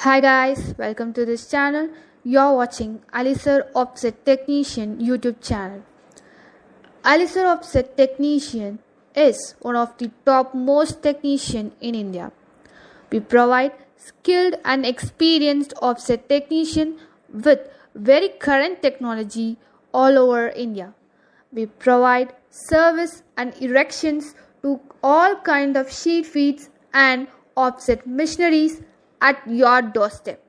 Hi guys, welcome to this channel. You're watching Alisir Offset Technician YouTube channel. Alisir Offset Technician is one of the top most technician in India. We provide skilled and experienced offset technician with very current technology all over India. We provide service and erections to all kind of sheet feeds and offset machineries at your doorstep.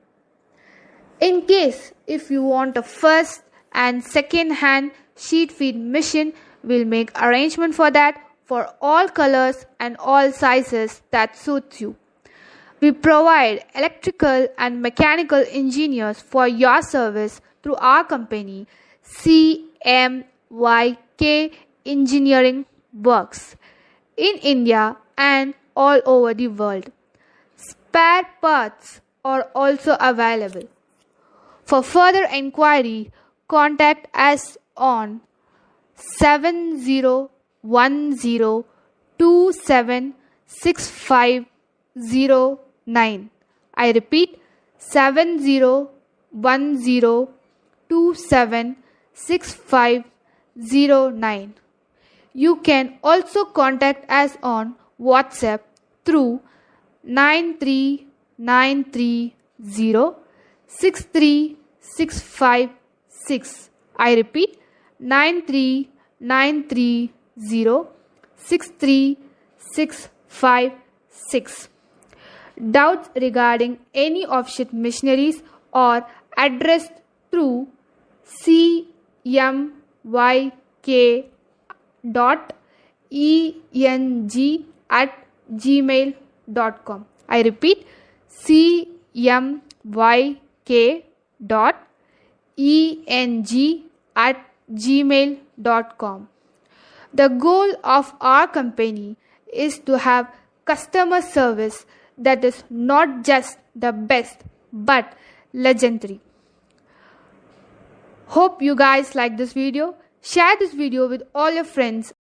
In case if you want a first and second hand sheet feed machine, we'll make arrangement for that for all colors and all sizes that suits you. We provide electrical and mechanical engineers for your service through our company CMYK Engineering Works in India and all over the world. Spare parts are also available. For further inquiry, contact us on 7010276509. I repeat 7010276509. You can also contact us on WhatsApp through 93930 I repeat 93930 Doubts regarding any offset machineries are addressed through cmyk.eng@gmail.com. I repeat cmyk.eng@gmail.com. The goal of our company is to have customer service that is not just the best but legendary. Hope you guys like this video. Share this video with all your friends